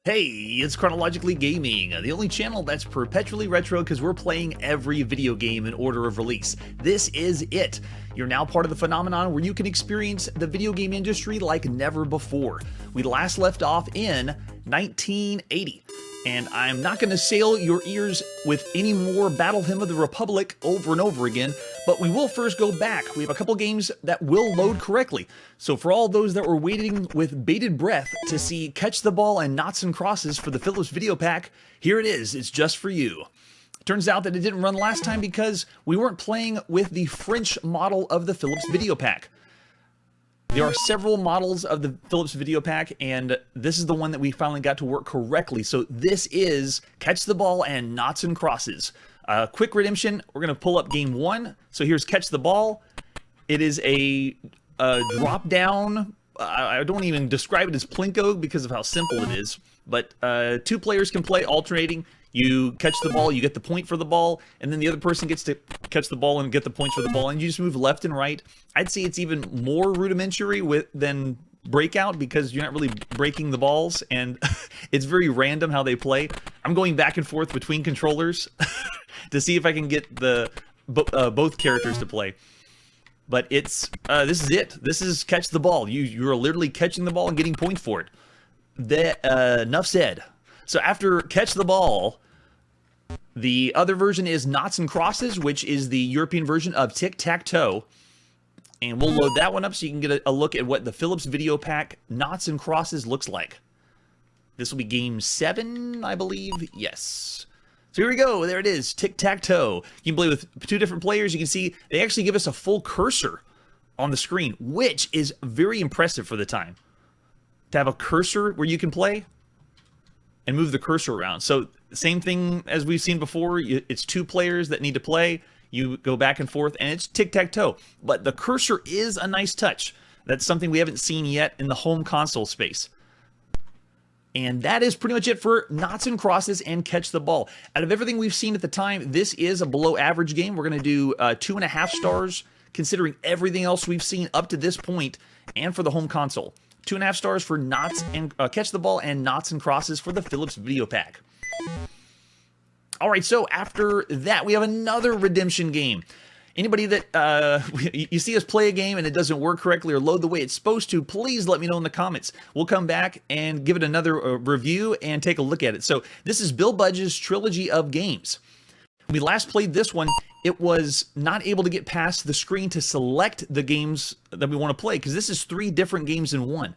Hey, it's Chronologically Gaming, the only channel that's perpetually retro because we're playing every video game in order of release. This is it. You're now part of the phenomenon where you can experience the video game industry like never before. We last left off in 1980. And I'm not going to sail your ears with any more Battle Hymn of the Republic over and over again, but we will first go back. We have a couple games that will load correctly. So for all those that were waiting with bated breath to see Catch the Ball and Noughts and Crosses for the Philips Videopac, here it is. It's just for you. Turns out that it didn't run last time because we weren't playing with the French model of the Philips Videopac. There are several models of the Philips Videopac, and this is the one that we finally got to work correctly. So this is Catch the Ball and Noughts and Crosses. Quick redemption, we're going to pull up game one. So here's Catch the Ball. It is a drop-down. I don't even describe it as Plinko because of how simple it is. But two players can play alternating. You catch the ball, you get the point for the ball, and then the other person gets to catch the ball and get the points for the ball, and you just move left and right. I'd say it's even more rudimentary than Breakout because you're not really breaking the balls, and it's very random how they play. I'm going back and forth between controllers to see if I can get both characters to play. But it's this is it. This is Catch the Ball. You're literally catching the ball and getting points for it. Enough said. So after Catch the Ball, the other version is Noughts and Crosses, which is the European version of Tic-Tac-Toe. And we'll load that one up so you can get a look at what the Philips Videopac Noughts and Crosses looks like. This will be game 7, I believe. Yes. So here we go. There it is. Tic-Tac-Toe. You can play with two different players. You can see they actually give us a full cursor on the screen, which is very impressive for the time. To have a cursor where you can play and move the cursor around. So same thing as we've seen before. It's two players that need to play. You go back and forth, and it's tic-tac-toe. But the cursor is a nice touch. That's something we haven't seen yet in the home console space. And that is pretty much it for Noughts and Crosses and Catch the Ball. Out of everything we've seen at the time, this is a below average game. We're going to do 2.5 stars, considering everything else we've seen up to this point, and for the home console. 2.5 stars for Noughts and Catch the Ball and Noughts and Crosses for the Philips Videopac. All right, so after that, we have another redemption game. Anybody that you see us play a game and it doesn't work correctly or load the way it's supposed to, please let me know in the comments. We'll come back and give it another review and take a look at it. So this is Bill Budge's Trilogy of Games. When we last played this one, it was not able to get past the screen to select the games that we want to play, because this is 3 different games in one.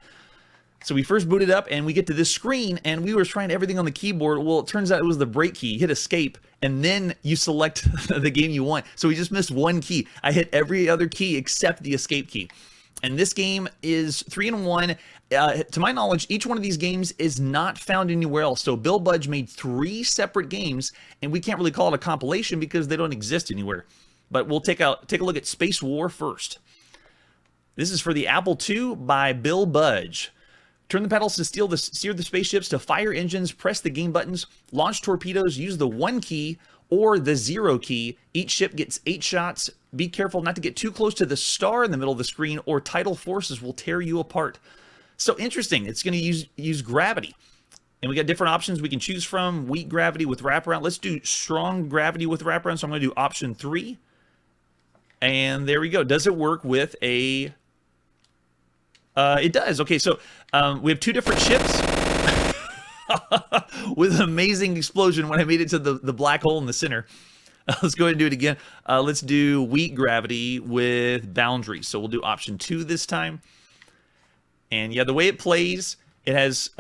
So we first booted up, and we get to this screen, and we were trying everything on the keyboard. Well, it turns out it was the break key. You hit escape, and then you select the game you want. So we just missed one key. I hit every other key except the escape key. And this game is 3-in-1. To my knowledge, each one of these games is not found anywhere else. So Bill Budge made 3 separate games, and we can't really call it a compilation because they don't exist anywhere. But we'll take a look at Space War first. This is for the Apple II by Bill Budge. Turn the pedals to steer the spaceships, to fire engines, press the game buttons, launch torpedoes, use the 1 key or the 0 key. Each ship gets 8 shots. Be careful not to get too close to the star in the middle of the screen, or tidal forces will tear you apart. So interesting. It's going to use gravity. And we got different options we can choose from. Weak gravity with wraparound. Let's do strong gravity with wraparound. So I'm going to do option 3. And there we go. Does it work with a... it does. Okay, so we have 2 different ships with an amazing explosion when I made it to the black hole in the center. Let's go ahead and do it again. Let's do weak gravity with boundary. So we'll do option 2 this time. And yeah, the way it plays, it has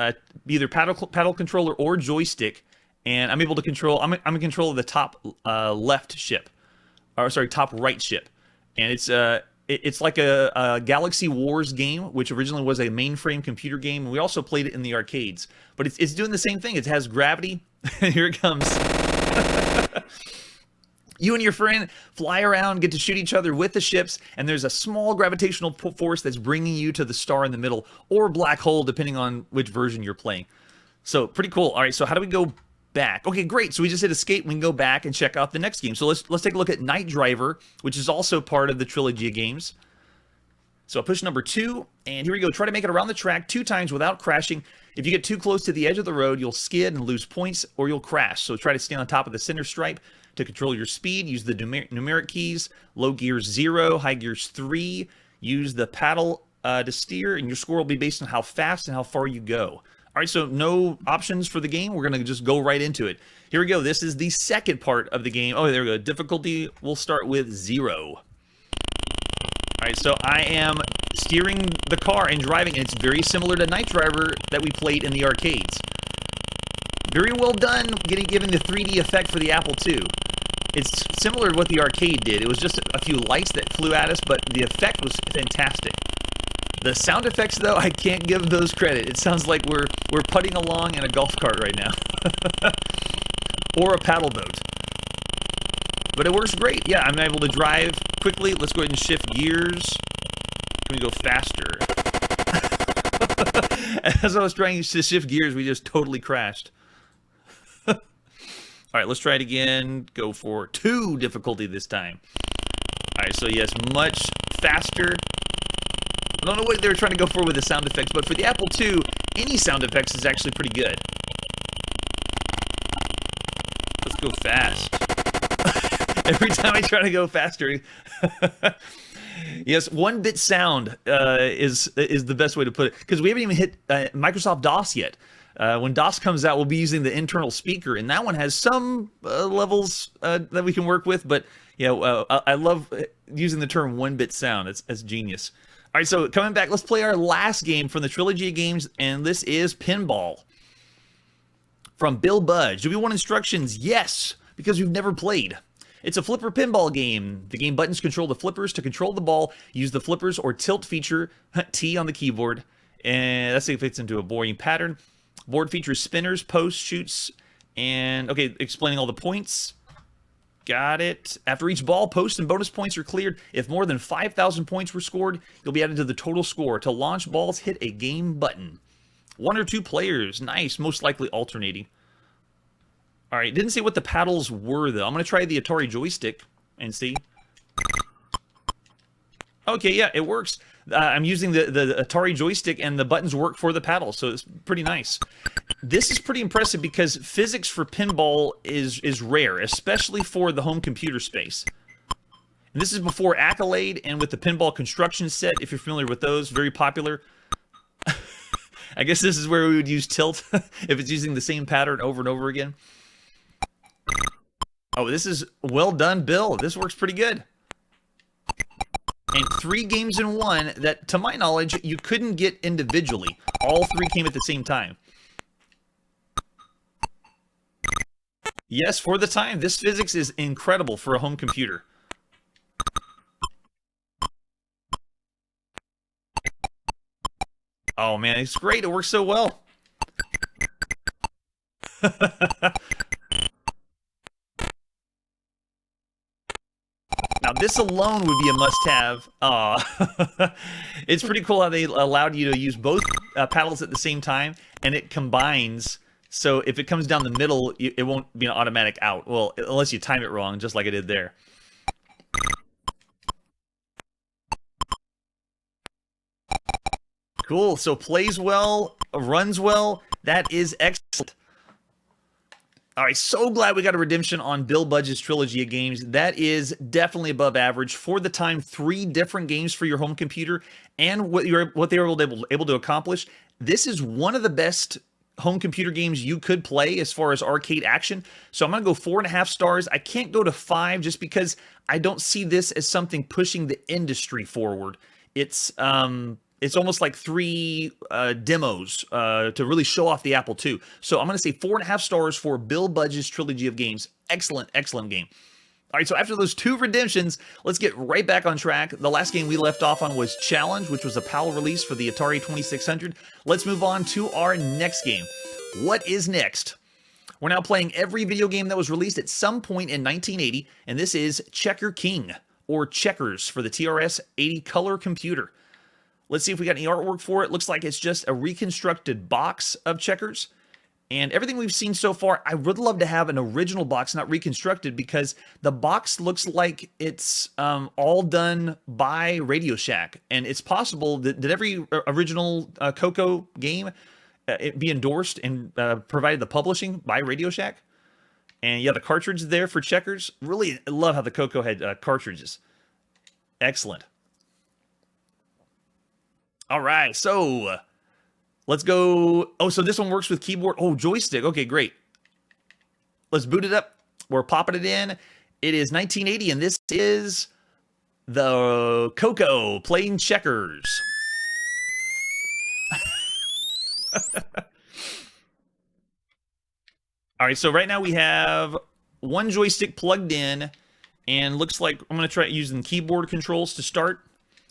either paddle controller or joystick. And I'm able to control, I'm in control of the top left ship. Or sorry, top right ship. And it's like a Galaxy Wars game, which originally was a mainframe computer game. We also played it in the arcades. But it's doing the same thing. It has gravity. Here it comes. You and your friend fly around, get to shoot each other with the ships, and there's a small gravitational force that's bringing you to the star in the middle, or black hole, depending on which version you're playing. So, pretty cool. All right, so how do we go back? Okay, great. So we just hit escape. We can go back and check out the next game. So let's take a look at Night Driver, which is also part of the Trilogy of Games. So I push number 2, and here we go. Try to make it around the track 2 times without crashing. If you get too close to the edge of the road, you'll skid and lose points, or you'll crash. So try to stay on top of the center stripe to control your speed. Use the numeric keys. Low gears 0, high gears 3. Use the paddle to steer, and your score will be based on how fast and how far you go. All right, so no options for the game. We're going to just go right into it. Here we go. This is the second part of the game. Oh, there we go. Difficulty, we'll start with 0. All right, so I am steering the car and driving, and it's very similar to Night Driver that we played in the arcades. Very well done given the 3D effect for the Apple II. It's similar to what the arcade did. It was just a few lights that flew at us, but the effect was fantastic. The sound effects, though, I can't give those credit. It sounds like we're putting along in a golf cart right now. Or a paddle boat. But it works great. Yeah, I'm able to drive quickly. Let's go ahead and shift gears. Can we go faster? As I was trying to shift gears, we just totally crashed. All right, let's try it again. Go for 2 difficulty this time. All right, so yes, much faster. I don't know what they were trying to go for with the sound effects, but for the Apple II, any sound effects is actually pretty good. Let's go fast. Every time I try to go faster. Yes, 1-bit sound is the best way to put it, because we haven't even hit Microsoft DOS yet. When DOS comes out, we'll be using the internal speaker, and that one has some levels that we can work with, but yeah, I love using the term 1-bit sound. That's genius. All right, so coming back, let's play our last game from the Trilogy of games, and this is Pinball. From Bill Budge. Do we want instructions? Yes, because we've never played. It's a flipper pinball game. The game buttons control the flippers. To control the ball, use the flippers or tilt feature, T on the keyboard. And let's see if it fits into a boring pattern. Board features spinners, posts, shoots, and okay, explaining all the points. Got it. After each ball, post and bonus points are cleared. If more than 5,000 points were scored, you'll be added to the total score. To launch balls, hit a game button. 1 or 2 players. Nice. Most likely alternating. All right. Didn't say what the paddles were, though. I'm going to try the Atari joystick and see. Okay, yeah, it works. I'm using the Atari joystick, and the buttons work for the paddle, so it's pretty nice. This is pretty impressive because physics for pinball is rare, especially for the home computer space. And this is before Accolade and with the pinball construction set, if you're familiar with those, very popular. I guess this is where we would use tilt if it's using the same pattern over and over again. Oh, this is well done, Bill. This works pretty good. And 3 games in 1 that, to my knowledge, you couldn't get individually. All 3 came at the same time. Yes, for the time, this physics is incredible for a home computer. Oh man, it's great. It works so well. Now, this alone would be a must-have. It's pretty cool how they allowed you to use both paddles at the same time, and it combines. So if it comes down the middle, it won't be an automatic out. Well, unless you time it wrong, just like I did there. Cool. So plays well, runs well. That is excellent. All right, so glad we got a redemption on Bill Budge's Trilogy of games. That is definitely above average. For the time, 3 different games for your home computer, and what they were able to accomplish. This is one of the best home computer games you could play as far as arcade action. So I'm going to go 4.5 stars. I can't go to 5 just because I don't see this as something pushing the industry forward. It's almost like 3 demos to really show off the Apple II. So I'm going to say 4.5 stars for Bill Budge's Trilogy of games. Excellent, excellent game. All right, so after those 2 redemptions, let's get right back on track. The last game we left off on was Challenge, which was a PAL release for the Atari 2600. Let's move on to our next game. What is next? We're now playing every video game that was released at some point in 1980, and this is Checker King, or Checkers for the TRS-80 color computer. Let's see if we got any artwork for it. Looks like it's just a reconstructed box of checkers. And everything we've seen so far, I would love to have an original box, not reconstructed, because the box looks like it's all done by Radio Shack. And it's possible that every original Coco game it be endorsed and provided the publishing by Radio Shack. And yeah, the cartridge is there for checkers. Really love how the Coco had cartridges. Excellent. All right, so let's go. Oh, so this one works with keyboard. Oh, joystick. Okay, great. Let's boot it up. We're popping it in. It is 1980, and this is the Coco playing checkers. All right, so right now we have one joystick plugged in, and looks like I'm going to try using keyboard controls to start.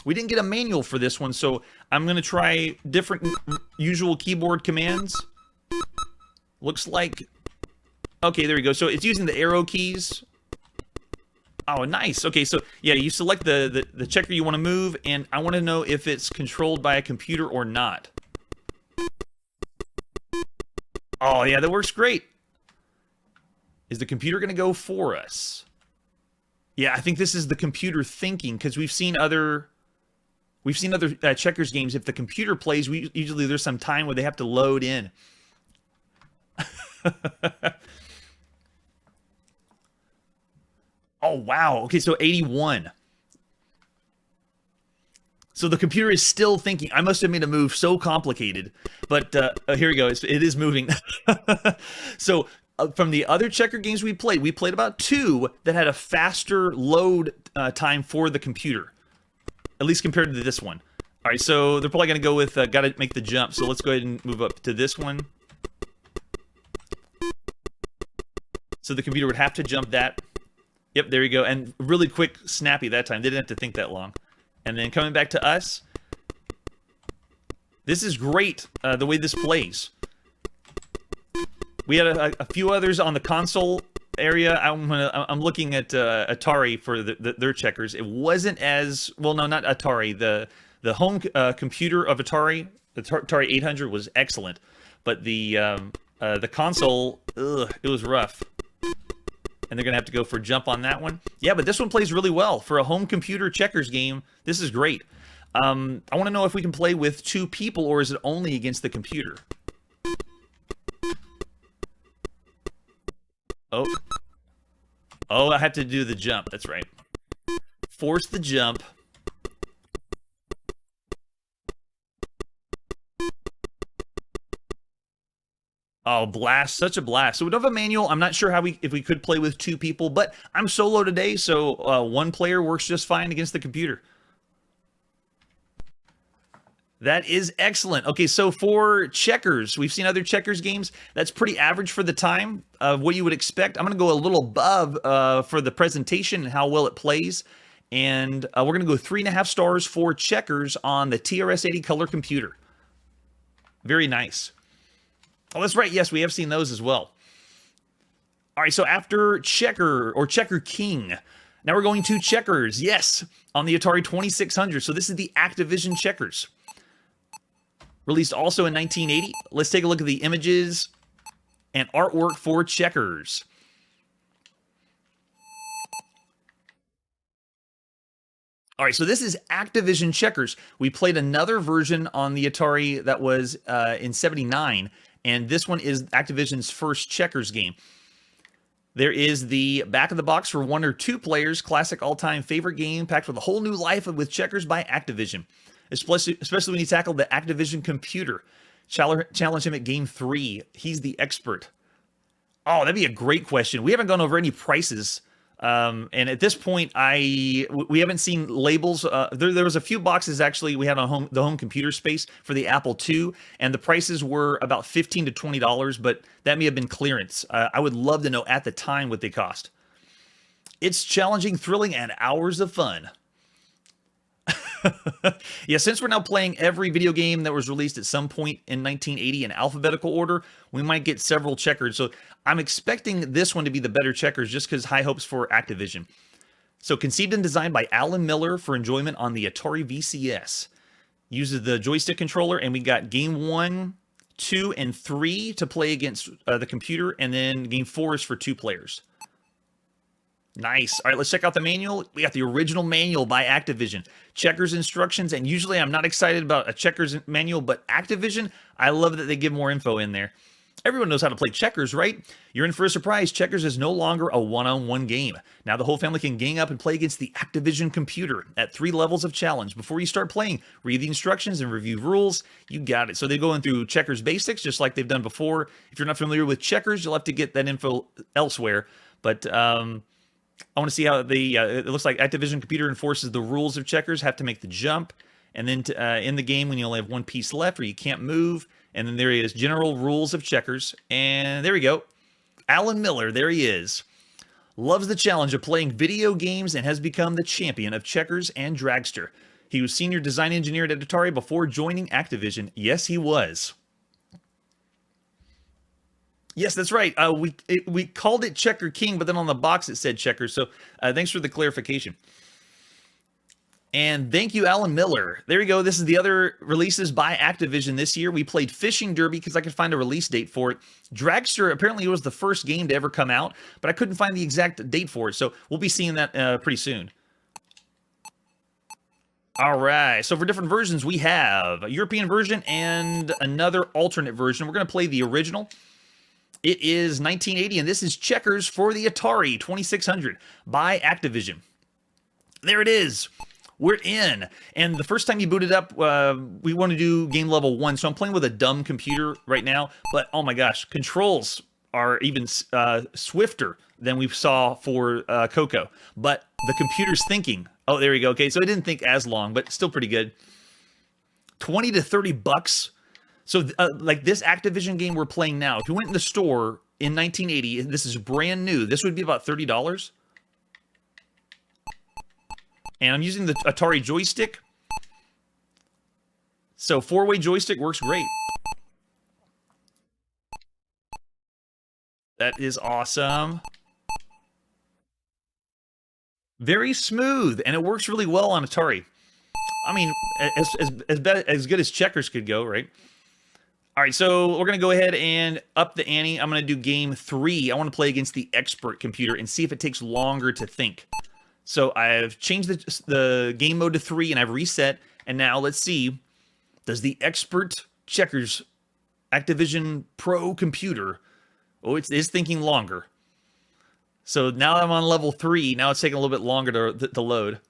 We didn't get a manual for this one, so I'm going to try different usual keyboard commands. Looks like... Okay, there we go. So it's using the arrow keys. Oh, nice. Okay, so yeah, you select the checker you want to move, and I want to know if it's controlled by a computer or not. Oh, yeah, that works great. Is the computer going to go for us? Yeah, I think this is the computer thinking, because we've seen other checkers games. If the computer plays, usually there's some time where they have to load in. Oh, wow. Okay, so 81. So the computer is still thinking. I must have made a move so complicated. But here we go. It is moving. So from the other checker games we played about 2 that had a faster load time for the computer. At least compared to this one. All right, so they're probably going to go with got to make the jump. So let's go ahead and move up to this one. So the computer would have to jump that. Yep, there you go. And really quick, snappy that time. They didn't have to think that long. And then coming back to us. This is great, the way this plays. We had a few others on the console area. I'm looking at Atari for their checkers. It wasn't as... Well, no, not Atari. The home computer of Atari, the Atari 800, was excellent. But the console, it was rough. And they're going to have to go for a jump on that one. Yeah, but this one plays really well. For a home computer checkers game, this is great. I want to know if we can play with 2 people, or is it only against the computer? Oh. Oh, I had to do the jump. That's right. Force the jump. Oh, blast. Such a blast. So we don't have a manual. I'm not sure if we could play with 2 people, but I'm solo today, so 1 player works just fine against the computer. That is excellent. Okay, so for checkers, we've seen other checkers games. That's pretty average for the time of what you would expect. I'm going to go a little above for the presentation and how well it plays. And we're going to go 3.5 stars for checkers on the TRS-80 color computer. Very nice. Oh, that's right. Yes, we have seen those as well. All right, so after Checker or Checker King, now we're going to Checkers. Yes, on the Atari 2600. So this is the Activision Checkers. Released also in 1980. Let's take a look at the images and artwork for Checkers. All right, so this is Activision Checkers. We played another version on the Atari that was in 79. And this one is Activision's first checkers game. There is the back of the box for 1 or 2 players. Classic all-time favorite game, packed with a whole new life with checkers by Activision. Especially when you tackle the Activision computer. Challenge him at game 3. He's the expert. Oh, that'd be a great question. We haven't gone over any prices. And at this point, we haven't seen labels. There was a few boxes actually we had on the home computer space for the Apple II, and the prices were about $15 to $20, but that may have been clearance. I would love to know at the time what they cost. It's challenging, thrilling, and hours of fun. Yeah, since we're now playing every video game that was released at some point in 1980 in alphabetical order, we might get several checkers. So I'm expecting this one to be the better checkers just because high hopes for Activision. So conceived and designed by Alan Miller for enjoyment on the Atari VCS. Uses the joystick controller, and we got game 1 2 and 3 to play against the computer, and then game 4 is for 2 players. Nice. All right, let's check out the manual. We got the original manual by Activision. Checkers instructions, and usually I'm not excited about a checkers manual, but Activision, I love that they give more info in there. Everyone knows how to play checkers, right? You're in for a surprise. Checkers is no longer a one-on-one game. Now the whole family can gang up and play against the Activision computer at 3 levels of challenge. Before you start playing, read the instructions and review rules. You got it. So they're going through checkers basics, just like they've done before. If you're not familiar with checkers, you'll have to get that info elsewhere. But I want to see how it looks like Activision computer enforces the rules of checkers, have to make the jump. And then in the game, when you only have 1 piece left or you can't move. And then there he is, general rules of checkers. And there we go. Alan Miller, there he is. Loves the challenge of playing video games and has become the champion of checkers and dragster. He was senior design engineer at Atari before joining Activision. Yes, he was. Yes, that's right. We called it Checker King, but then on the box it said Checkers. So thanks for the clarification. And thank you, Alan Miller. There you go. This is the other releases by Activision this year. We played Fishing Derby because I could find a release date for it. Dragster, apparently it was the first game to ever come out, but I couldn't find the exact date for it. So we'll be seeing that pretty soon. All right. So for different versions, we have a European version and another alternate version. We're going to play the original. It is 1980, and this is Checkers for the Atari 2600 by Activision. There it is. We're in. And the first time you boot it up, we want to do game level 1. So I'm playing with a dumb computer right now. But, oh my gosh, controls are even swifter than we saw for Coco. But the computer's thinking. Oh, there we go. Okay, so it didn't think as long, but still pretty good. 20 to 30 bucks. So, like this Activision game we're playing now, if you went in the store in 1980, this is brand new. This would be about $30. And I'm using the Atari joystick. So 4-way joystick works great. That is awesome. Very smooth, and it works really well on Atari. I mean, as good as checkers could go, right? All right, so we're going to go ahead and up the ante. I'm going to do game 3. I want to play against the expert computer and see if it takes longer to think. So I've changed the game mode to 3, and I've reset. And now let's see, does the expert checkers Activision Pro computer, oh, it is thinking longer. So now I'm on level 3. Now it's taking a little bit longer to load.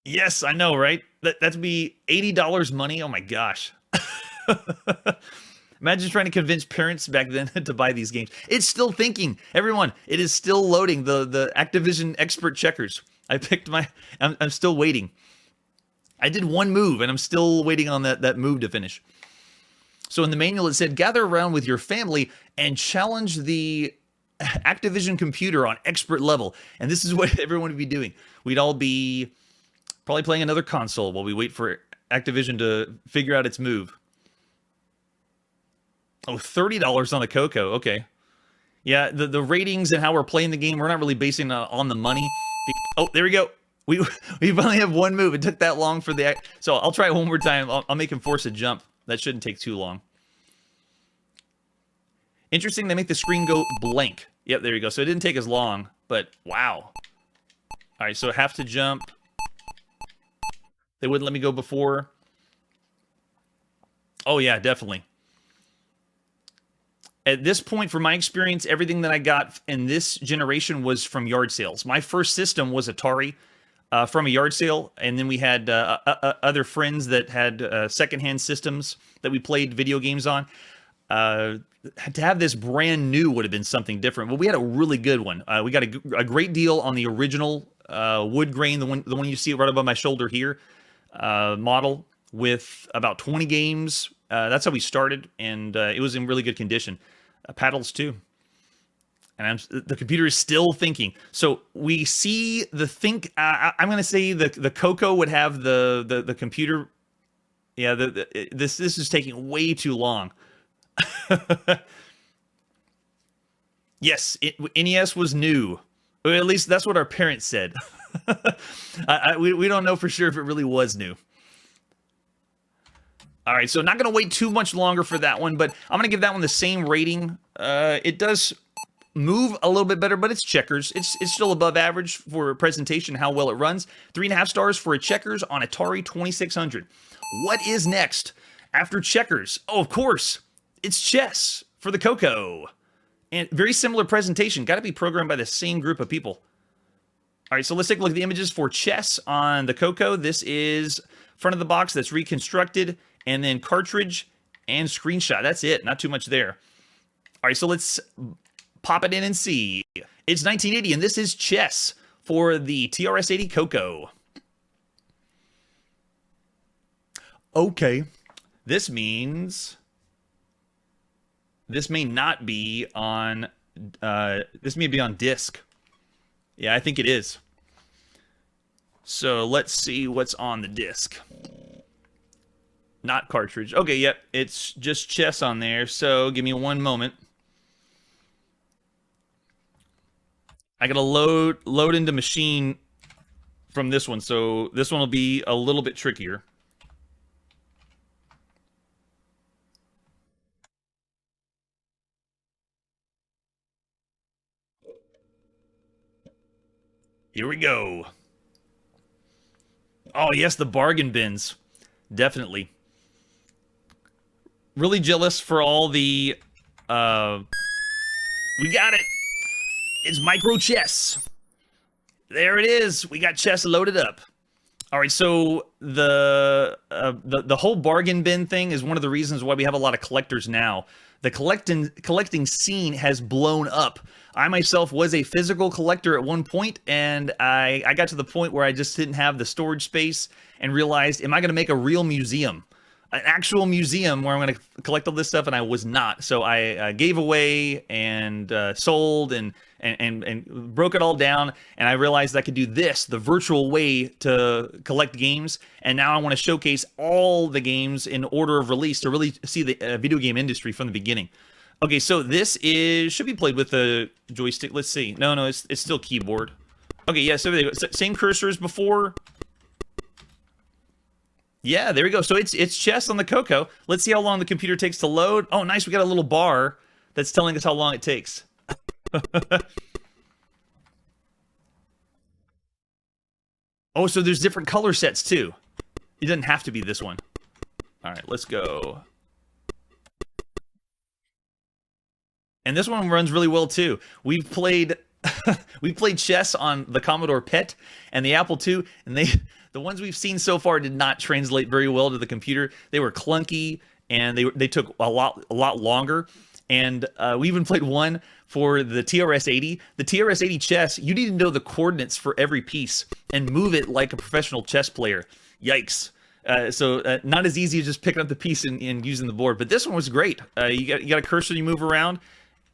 Yes, I know, right? That'd be $80 money. Oh my gosh. Imagine trying to convince parents back then to buy these games. It's still thinking. Everyone, it is still loading the Activision Expert Checkers. I picked I'm still waiting. I did one move, and I'm still waiting on that move to finish. So in the manual, it said, gather around with your family and challenge the Activision computer on expert level. And this is what everyone would be doing. We'd all be probably playing another console while we wait for Activision to figure out its move. Oh, $30 on the Coco. Okay. Yeah, the ratings and how we're playing the game, we're not really basing it on the money. Oh, there we go. We only have one move. It took that long for the... So I'll try it one more time. I'll make him force a jump. That shouldn't take too long. Interesting, they make the screen go blank. Yep, there you go. So it didn't take as long, but wow. All right, so I have to jump. They wouldn't let me go before. Oh, yeah, definitely. At this point, from my experience, everything that I got in this generation was from yard sales. My first system was Atari from a yard sale, and then we had other friends that had secondhand systems that we played video games on. To have this brand new would have been something different, but we had a really good one. We got a great deal on the original wood grain, the one you see right above my shoulder here, model with about 20 games. That's how we started, and it was in really good condition. Paddles too. And the computer is still thinking. So we see the think. I'm going to say the Coco would have the computer. Yeah, this is taking way too long. Yes, NES was new. Or at least that's what our parents said. We don't know for sure if it really was new. All right, so not going to wait too much longer for that one, but I'm going to give that one the same rating. It does move a little bit better, but it's checkers. It's still above average for presentation, how well it runs. 3.5 stars for a checkers on Atari 2600. What is next after checkers? Oh, of course, it's chess for the Coco. And very similar presentation. Got to be programmed by the same group of people. All right, so let's take a look at the images for chess on the Coco. This is front of the box that's reconstructed, and then cartridge and screenshot. That's it. Not too much there. All right, so let's pop it in and see. It's 1980, and this is chess for the TRS-80 Coco. Okay, this means this may not be on. This may be on disc. Yeah, I think it is. So let's see what's on the disc. Not cartridge. Okay, yep, it's just chess on there. So give me one moment. I gotta load into machine from this one, so this one will be a little bit trickier. Here we go. Oh yes, the bargain bins, definitely. Really jealous for all the. We got it. It's micro chess. There it is. We got chess loaded up. All right, so the whole bargain bin thing is one of the reasons why we have a lot of collectors now. The collecting scene has blown up. I myself was a physical collector at one point, and I got to the point where I just didn't have the storage space and realized, am I going to make a real museum? An actual museum where I'm going to collect all this stuff, and I was not. So I gave away and sold and broke it all down, and I realized I could do this, the virtual way to collect games, and now I want to showcase all the games in order of release to really see the video game industry from the beginning. Okay, so this should be played with a joystick. Let's see. No, it's still keyboard. Okay, yeah, so there you go. Same cursor as before. Yeah, there we go. So it's chess on the Coco. Let's see how long the computer takes to load. Oh, nice. We got a little bar that's telling us how long it takes. Oh, so there's different color sets too. It doesn't have to be this one. All right, let's go. And this one runs really well too. We've played chess on the Commodore PET and the Apple II, and the ones we've seen so far did not translate very well to the computer. They were clunky, and they took a lot longer. And we even played one for the TRS-80. The TRS-80 chess, you need to know the coordinates for every piece and move it like a professional chess player. Yikes. So not as easy as just picking up the piece and using the board. But this one was great. You got a cursor you move around,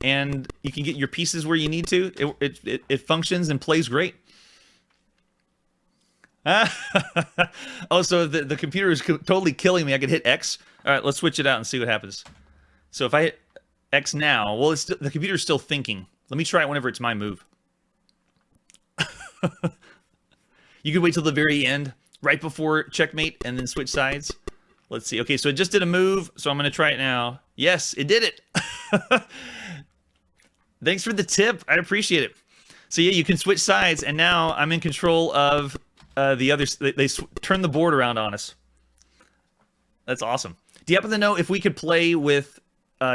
and you can get your pieces where you need to. It functions and plays great. Oh, so the computer is totally killing me. I could hit X. All right, let's switch it out and see what happens. So if I hit X now, well, the computer's still thinking. Let me try it whenever it's my move. You could wait till the very end, right before checkmate, and then switch sides. Let's see. Okay, so it just did a move, so I'm going to try it now. Yes, it did it. Thanks for the tip. I appreciate it. So yeah, you can switch sides, and now I'm in control of the others. They turn the board around on us. That's awesome. Do you happen to know if we could play with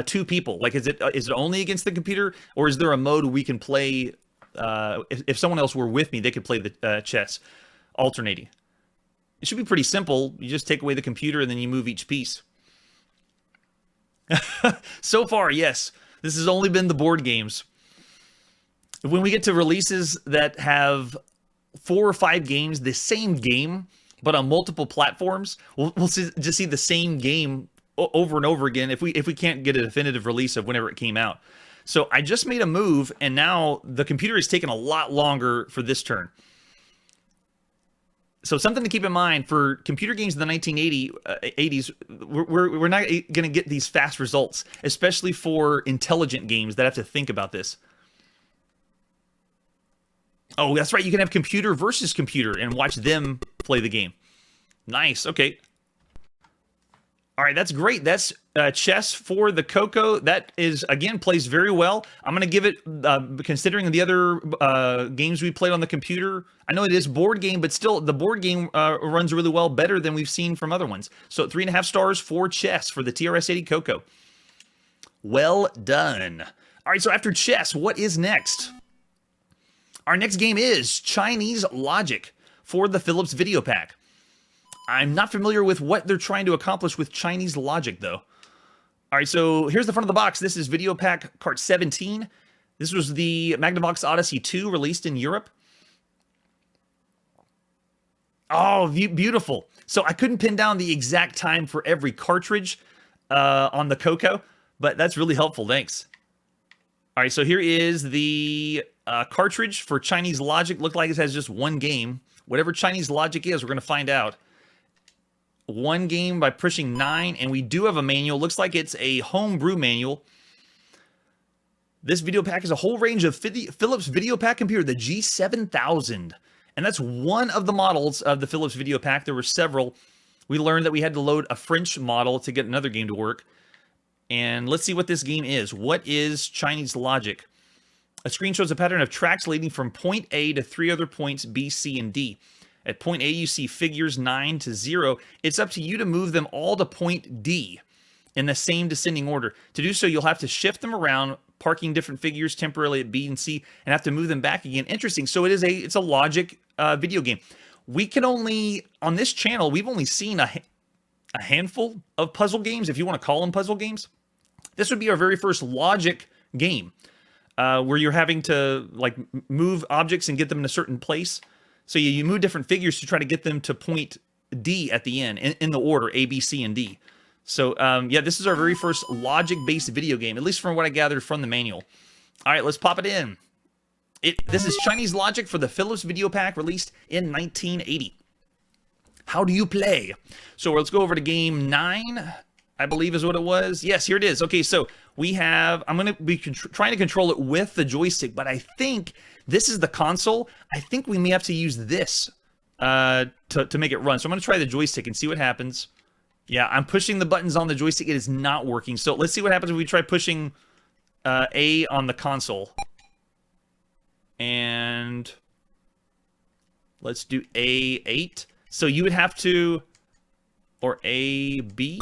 two people? Like, is it only against the computer, or is there a mode where we can play? If someone else were with me, they could play the chess, alternating. It should be pretty simple. You just take away the computer, and then you move each piece. So far, yes. This has only been the board games. When we get to releases that have 4 or 5 games, the same game, but on multiple platforms, we'll just see the same game over and over again if we can't get a definitive release of whenever it came out. So I just made a move, and now the computer is taking a lot longer for this turn. So something to keep in mind for computer games in the 1980s, we're not going to get these fast results, especially for intelligent games that have to think about this. Oh, that's right. You can have computer versus computer and watch them play the game. Nice. Okay. All right, that's great. That's chess for the Coco. That is, again, plays very well. I'm going to give it, considering the other games we played on the computer, I know it is board game, but still, the board game runs really well, better than we've seen from other ones. So 3.5 stars for chess for the TRS-80 Coco. Well done. All right, so after chess, what is next? Our next game is Chinese Logic for the Philips Videopac. I'm not familiar with what they're trying to accomplish with Chinese Logic, though. All right, so here's the front of the box. This is Videopac Cart 17. This was the Magnavox Odyssey 2 released in Europe. Oh, beautiful. So I couldn't pin down the exact time for every cartridge on the Coco, but that's really helpful. Thanks. All right, so here is the cartridge for Chinese Logic. Looked like it has just one game. Whatever Chinese Logic is, we're going to find out. One game by pushing 9, and we do have a manual. Looks like it's a homebrew manual. This Videopac is a whole range of Philips Videopac computer, the G7000. And that's one of the models of the Philips Videopac. There were several. We learned that we had to load a French model to get another game to work. And let's see what this game is. What is Chinese Logic? A screen shows a pattern of tracks leading from point A to 3 other points, B, C, and D. At point A, you see figures 9 to 0. It's up to you to move them all to point D in the same descending order. To do so, you'll have to shift them around, parking different figures temporarily at B and C, and have to move them back again. Interesting. So it's a logic video game. We can only, on this channel, we've only seen a handful of puzzle games, if you want to call them puzzle games. This would be our very first logic game, where you're having to like move objects and get them in a certain place. So you move different figures to try to get them to point D at the end, in the order A, B, C, and D. So, yeah, this is our very first logic-based video game, at least from what I gathered from the manual. All right, let's pop it in. This is Chinese Logic for the Philips Videopac, released in 1980. How do you play? So let's go over to game 9, I believe is what it was. Yes, here it is. Okay, so we have, I'm going to be trying to control it with the joystick, but I think this is the console. I think we may have to use this to make it run. So I'm going to try the joystick and see what happens. Yeah, I'm pushing the buttons on the joystick. It is not working. So let's see what happens if we try pushing A on the console. And let's do A8. So you would have to, or A, B.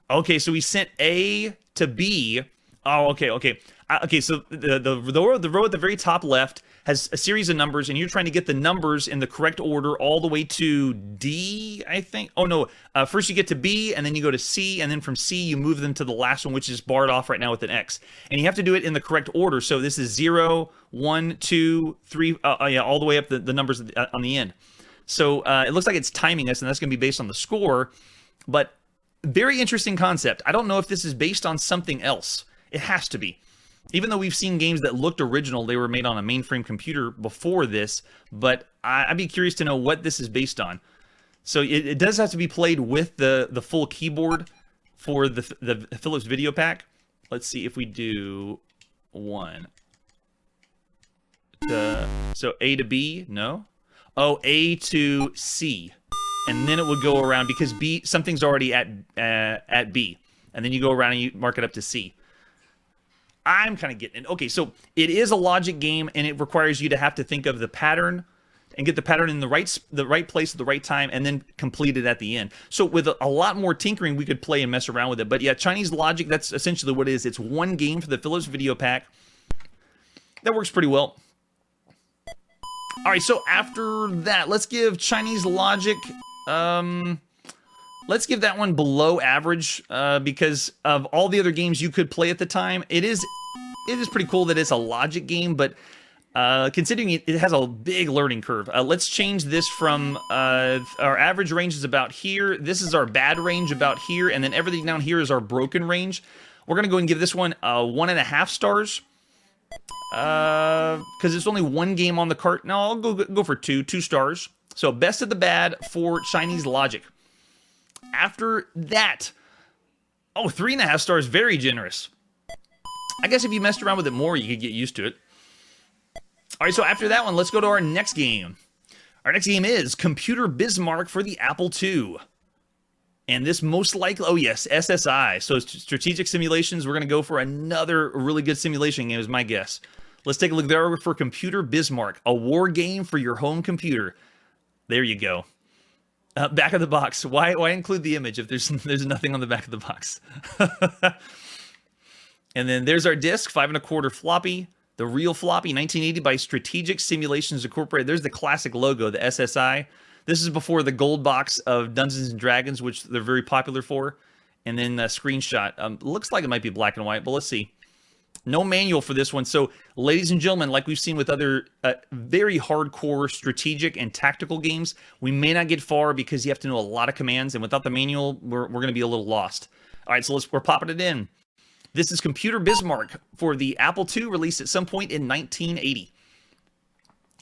Okay, so we sent A to B. Oh, okay. Okay, so the row at the very top left has a series of numbers, and you're trying to get the numbers in the correct order all the way to D, I think. Oh, no. First you get to B, and then you go to C, and then from C you move them to the last one, which is barred off right now with an X. And you have to do it in the correct order. So this is 0, 1, 2, 3, yeah, all the way up the numbers on the end. So it looks like it's timing us, and that's going to be based on the score. But very interesting concept. I don't know if this is based on something else. It has to be. Even though we've seen games that looked original, they were made on a mainframe computer before this, but I'd be curious to know what this is based on. So it does have to be played with the full keyboard for the Philips Videopac. Let's see if we do 1. So A to B, no? Oh, A to C. And then it would go around because B, something's already at B. And then you go around and you mark it up to C. I'm kind of getting it. Okay, so it is a logic game, and it requires you to have to think of the pattern and get the pattern in the right place at the right time, and then complete it at the end. So with a lot more tinkering, we could play and mess around with it. But yeah, Chinese Logic, that's essentially what it is. It's one game for the Philips Videopac. That works pretty well. All right, so after that, let's give Chinese Logic... let's give that one below average because of all the other games you could play at the time. It is pretty cool that it's a logic game, but considering it has a big learning curve. Let's change this from our average range is about here. This is our bad range about here, and then everything down here is our broken range. We're going to go and give this one 1.5 stars because it's only one game on the cart. No, I'll go for 2 stars. So best of the bad for Chinese Logic. After that, 3.5 stars, very generous. I guess if you messed around with it more, you could get used to it. All right, so after that one, let's go to our next game. Our next game is Computer Bismarck for the Apple II. And this most likely, oh yes, SSI. So strategic simulations, we're going to go for another really good simulation game is my guess. Let's take a look there for Computer Bismarck, a war game for your home computer. There you go. Back of the box. Why include the image if there's nothing on the back of the box? And then there's our disc, 5 1/4 floppy. The real floppy, 1980 by Strategic Simulations Incorporated. There's the classic logo, the SSI. This is before the gold box of Dungeons & Dragons, which they're very popular for. And then a screenshot. Looks like it might be black and white, but let's see. No manual for this one. So, ladies and gentlemen, like we've seen with other very hardcore strategic and tactical games, we may not get far because you have to know a lot of commands. And without the manual, we're going to be a little lost. All right, so we're popping it in. This is Computer Bismarck for the Apple II, released at some point in 1980.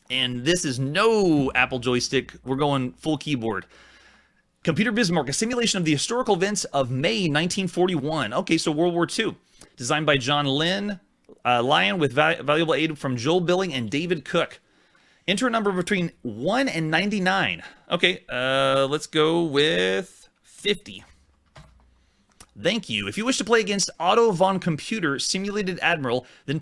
And this is no Apple joystick. We're going full keyboard. Computer Bismarck, a simulation of the historical events of May 1941. Okay, so World War II. Designed by John Lyon with valuable aid from Joel Billing and David Cook. Enter a number between 1 and 99. Okay, let's go with 50. Thank you. If you wish to play against Otto von Computer, Simulated Admiral, then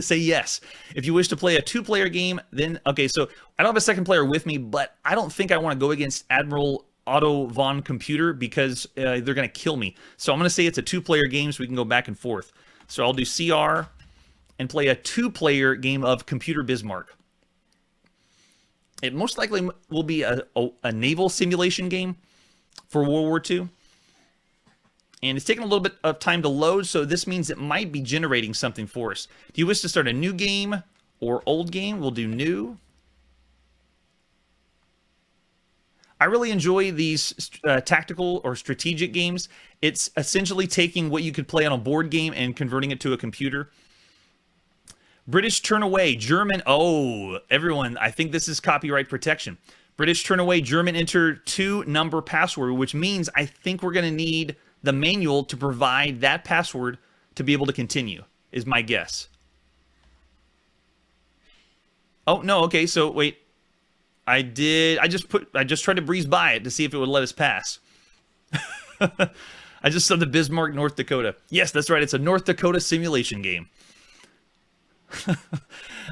say yes. If you wish to play a 2-player game, then... Okay, so I don't have a second player with me, but I don't think I want to go against Admiral Otto von Computer because they're going to kill me. So I'm going to say it's a 2-player game so we can go back and forth. So I'll do CR and play a 2-player game of Computer Bismarck. It most likely will be a naval simulation game for World War II. And it's taking a little bit of time to load, so this means it might be generating something for us. Do you wish to start a new game or old game? We'll do new. I really enjoy these tactical or strategic games. It's essentially taking what you could play on a board game and converting it to a computer. British turn away, German. Oh, everyone, I think this is copyright protection. British turn away, German enter 2-number password, which means I think we're going to need the manual to provide that password to be able to continue, is my guess. Oh, no, okay, so wait. I just tried to breeze by it to see if it would let us pass. I just saw the Bismarck, North Dakota. Yes, that's right, it's a North Dakota simulation game.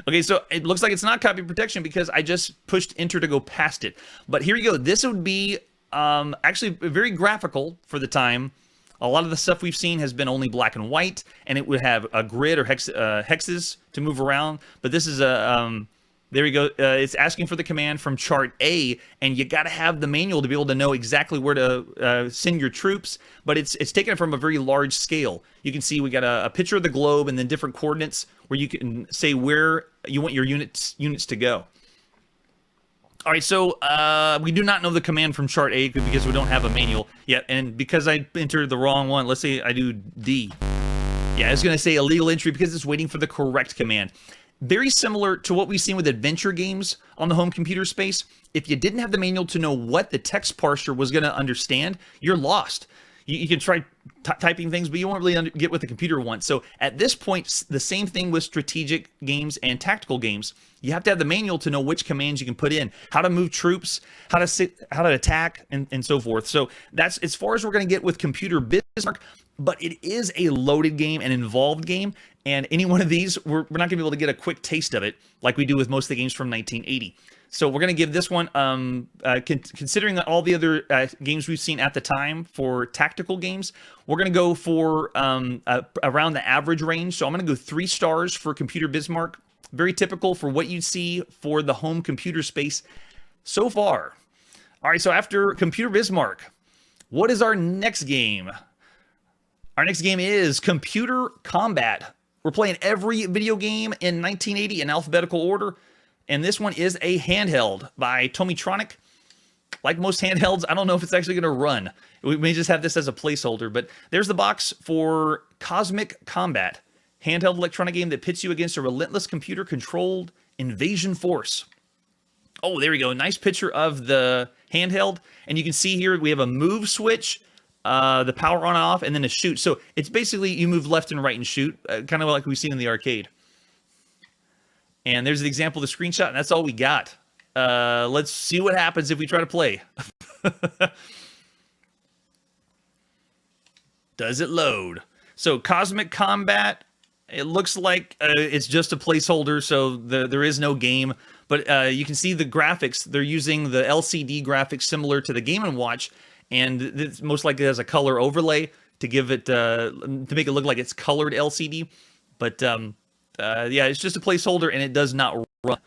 Okay, so it looks like it's not copy protection because I just pushed enter to go past it. But here you go. This would be actually very graphical for the time. A lot of the stuff we've seen has been only black and white, and it would have a grid or hexes to move around. But this is a there we go. It's asking for the command from chart A, and you got to have the manual to be able to know exactly where to send your troops. But it's taken it from a very large scale. You can see we got a picture of the globe and then different coordinates where you can say where you want your units to go. All right, so we do not know the command from chart A because we don't have a manual yet. And because I entered the wrong one, let's say I do D. Yeah, it's going to say illegal entry because it's waiting for the correct command. Very similar to what we've seen with adventure games on the home computer space. If you didn't have the manual to know what the text parser was going to understand, you're lost. You can try typing things, but you won't really get what the computer wants. So at this point, the same thing with strategic games and tactical games. You have to have the manual to know which commands you can put in, how to move troops, how to attack, and so forth. So that's as far as we're going to get with Computer Bismarck. But it is a loaded game, an involved game, and any one of these, we're not going to be able to get a quick taste of it like we do with most of the games from 1980. So we're going to give this one, considering that all the other games we've seen at the time for tactical games, we're going to go for around the average range. So I'm going to go 3 stars for Computer Bismarck. Very typical for what you see for the home computer space so far. All right, so after Computer Bismarck, what is our next game? Our next game is Computer Combat. We're playing every video game in 1980 in alphabetical order. And this one is a handheld by Tomitronic. Like most handhelds, I don't know if it's actually going to run. We may just have this as a placeholder. But there's the box for Cosmic Combat. Handheld electronic game that pits you against a relentless computer-controlled invasion force. Oh, there we go. Nice picture of the handheld. And you can see here we have a move switch, the power on and off, and then a shoot. So it's basically you move left and right and shoot, kind of like we've seen in the arcade. And there's the example of the screenshot, and that's all we got. Let's see what happens if we try to play. Does it load? So Cosmic Combat, it looks like it's just a placeholder, so there is no game. But you can see the graphics. They're using the LCD graphics similar to the Game & Watch, and it most likely has a color overlay to give it to make it look like it's colored LCD. But yeah, it's just a placeholder, and it does not run.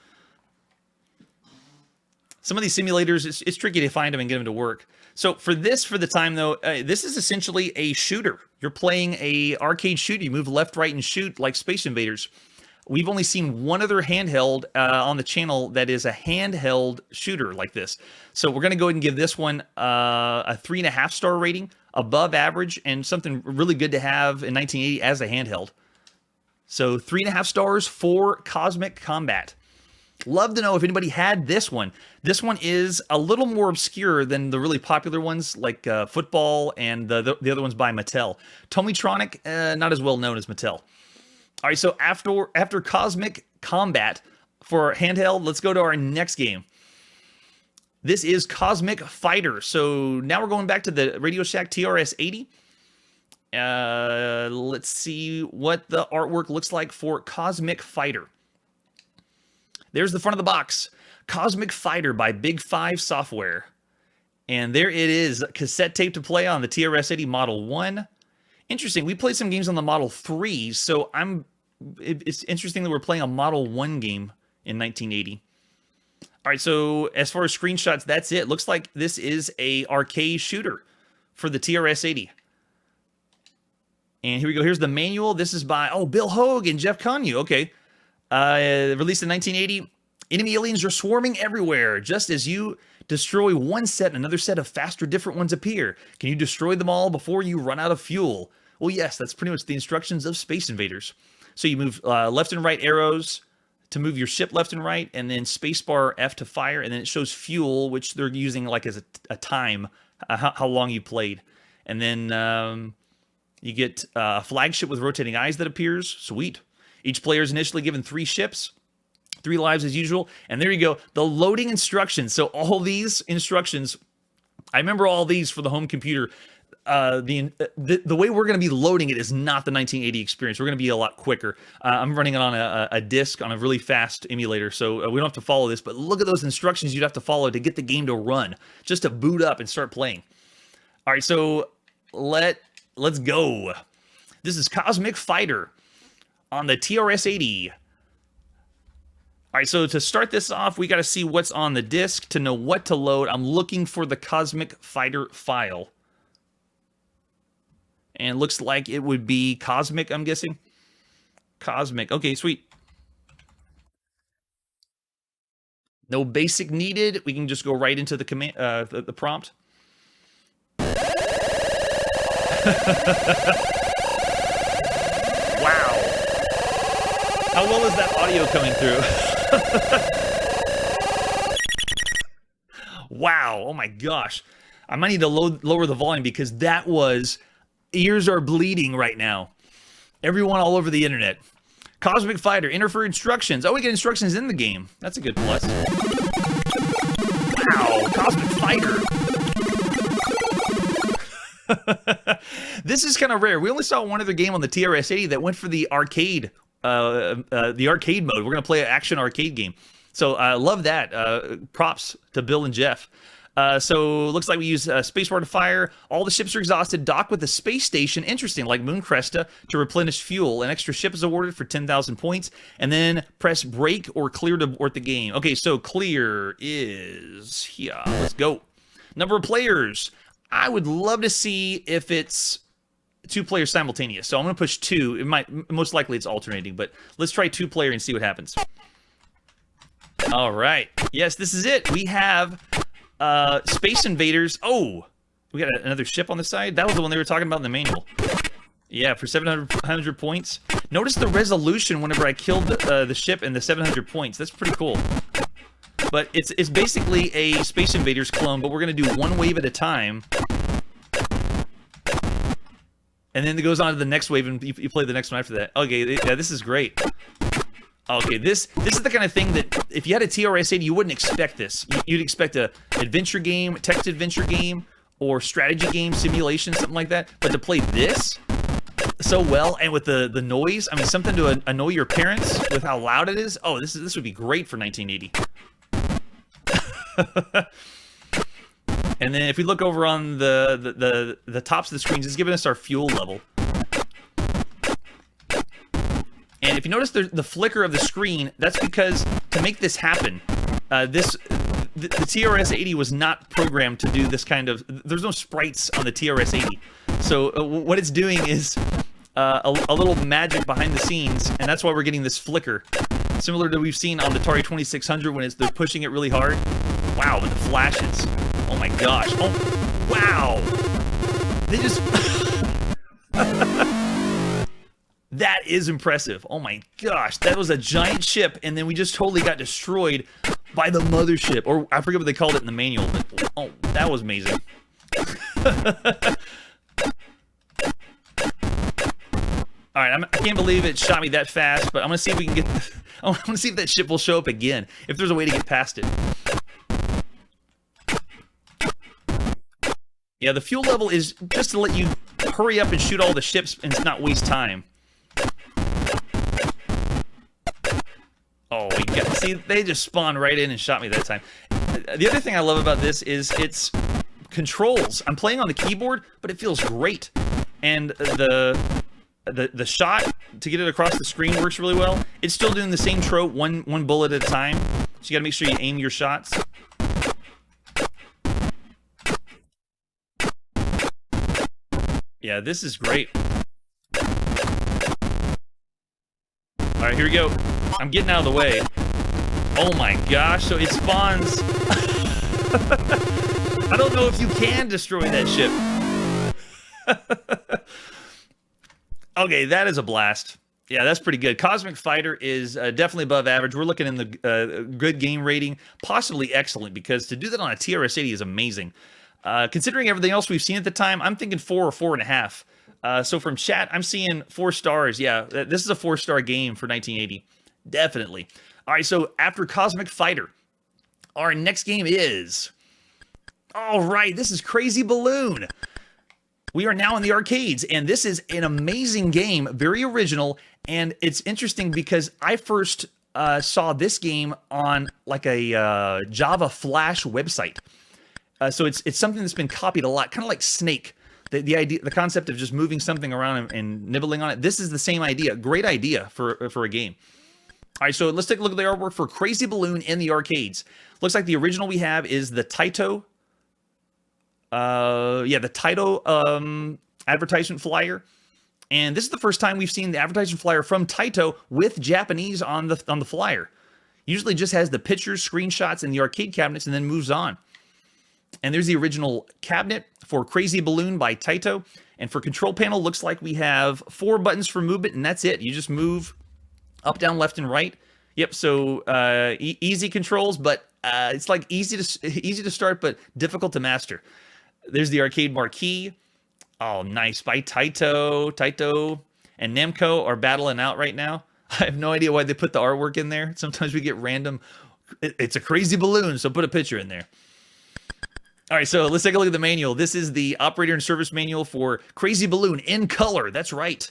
Some of these simulators, it's tricky to find them and get them to work. So for the time though, this is essentially a shooter. You're playing a arcade shooter. You move left, right, and shoot like Space Invaders. We've only seen one other handheld on the channel that is a handheld shooter like this. So we're going to go ahead and give this one a 3.5 star rating, above average, and something really good to have in 1980 as a handheld. So 3.5 stars for Cosmic Combat. Love to know if anybody had this one. This one is a little more obscure than the really popular ones like Football and the other ones by Mattel. Tomitronic, not as well known as Mattel. All right, so after Cosmic Combat for handheld, let's go to our next game. This is Cosmic Fighter. So now we're going back to the Radio Shack TRS-80. Let's see what the artwork looks like for Cosmic Fighter. There's the front of the box. Cosmic Fighter by Big 5 Software. And there it is. Cassette tape to play on the TRS-80 Model 1. Interesting. We played some games on the Model 3, so it's interesting that we're playing a Model 1 game in 1980. All right, so as far as screenshots, that's it. Looks like this is a arcade shooter for the TRS-80. And here we go. Here's the manual. This is by, Bill Hogue and Jeff Conyu. Okay. Released in 1980. Enemy aliens are swarming everywhere. Just as you destroy one set, another set of faster, different ones appear. Can you destroy them all before you run out of fuel? Well, yes, that's pretty much the instructions of Space Invaders. So you move left and right arrows to move your ship left and right, and then spacebar F to fire, and then it shows fuel, which they're using like as a time, how long you played. And then you get a flagship with rotating eyes that appears. Sweet. Each player is initially given 3 ships, 3 lives as usual. And there you go, the loading instructions. So all these instructions, I remember all these for the home computer. The way we're going to be loading it is not the 1980 experience. We're going to be a lot quicker. I'm running it on a disc on a really fast emulator, so we don't have to follow this. But look at those instructions you'd have to follow to get the game to run, just to boot up and start playing. All right, so let's go. This is Cosmic Fighter on the TRS-80. All right, so to start this off, we got to see what's on the disk to know what to load. I'm looking for the Cosmic Fighter file. And it looks like it would be Cosmic, I'm guessing. Cosmic. Okay, sweet. No basic needed. We can just go right into the command, the prompt. Wow. How well is that audio coming through? Wow. Oh my gosh. I might need to lower the volume because that was... Ears are bleeding right now. Everyone all over the internet. Cosmic Fighter. Enter for instructions. Oh, we get instructions in the game. That's a good plus. Wow. Cosmic Fighter. This is kind of rare. We only saw one other game on the TRS-80 that went for the arcade mode. We're going to play an action arcade game. So I love that. Props to Bill and Jeff. So looks like we use spacebar to fire. All the ships are exhausted. Dock with the space station. Interesting, like Moon Cresta, to replenish fuel. An extra ship is awarded for 10,000 points. And then press break or clear to abort the game. Okay, so clear is here. Let's go. Number of players. I would love to see if it's 2 players simultaneous. So I'm going to push 2. It might, most likely it's alternating, but let's try 2 player and see what happens. All right. Yes, this is it. We have Space Invaders. Oh, we got another ship on the side. That was the one they were talking about in the manual. Yeah, for 700 points. Notice the resolution whenever I killed the ship and the 700 points. That's pretty cool. But it's basically a Space Invaders clone, but we're going to do one wave at a time. And then it goes on to the next wave, and you play the next one after that. Okay, yeah, this is great. Okay, this is the kind of thing that if you had a TRS-80, you wouldn't expect this. You'd expect a adventure game, text adventure game, or strategy game, simulation, something like that. But to play this so well, and with the noise, I mean, something to annoy your parents with how loud it is. Oh, this would be great for 1980. And then if we look over on the tops of the screens, it's giving us our fuel level. And if you notice the flicker of the screen, that's because to make this happen, the TRS-80 was not programmed to do this kind of... There's no sprites on the TRS-80. So what it's doing is a little magic behind the scenes, and that's why we're getting this flicker. Similar to we've seen on the Atari 2600 when they're pushing it really hard. Wow, with the flashes. Oh my gosh. Oh, wow. They just... That is impressive. Oh my gosh, that was a giant ship, and then we just totally got destroyed by the mothership. Or I forget what they called it in the manual, but oh, that was amazing. All right, I can't believe it shot me that fast, but I'm gonna see if we can get. I want to see if that ship will show up again. If there's a way to get past it. Yeah, the fuel level is just to let you hurry up and shoot all the ships and not waste time. Oh, we got, see, they just spawned right in and shot me that time. The other thing I love about this is its controls. I'm playing on the keyboard, but it feels great. And the shot to get it across the screen works really well. It's still doing the same trope, one bullet at a time. So you gotta make sure you aim your shots. Yeah, this is great. All right, here we go. I'm getting out of the way. Oh my gosh, so it spawns. I don't know if you can destroy that ship. Okay, that is a blast. Yeah, that's pretty good. Cosmic Fighter is definitely above average. We're looking in the good game rating, possibly excellent, because to do that on a TRS-80 is amazing. Considering everything else we've seen at the time, I'm thinking 4 or 4.5. So from chat, I'm seeing 4 stars. Yeah, this is a 4-star game for 1980. Definitely. All right, so after Cosmic Fighter, our next game is... All right, this is Crazy Balloon. We are now in the arcades, and this is an amazing game, very original, and it's interesting because I first saw this game on like a Java Flash website. So it's something that's been copied a lot, kind of like Snake. The idea, the concept of just moving something around and nibbling on it. This is the same idea. Great idea for a game. All right, so let's take a look at the artwork for Crazy Balloon in the arcades. Looks like the original we have is the Taito. Yeah, the Taito advertisement flyer. And this is the first time we've seen the advertisement flyer from Taito with Japanese on the flyer. Usually just has the pictures, screenshots, and the arcade cabinets, and then moves on. And there's the original cabinet for Crazy Balloon by Taito. And for control panel, looks like we have 4 buttons for movement, and that's it. You just move up, down, left, and right. Yep, so easy controls, but it's like easy to start, but difficult to master. There's the arcade marquee. Oh, nice. By Taito. Taito and Namco are battling out right now. I have no idea why they put the artwork in there. Sometimes we get random. It's a Crazy Balloon, so put a picture in there. All right, so let's take a look at the manual. This is the operator and service manual for Crazy Balloon in color. That's right.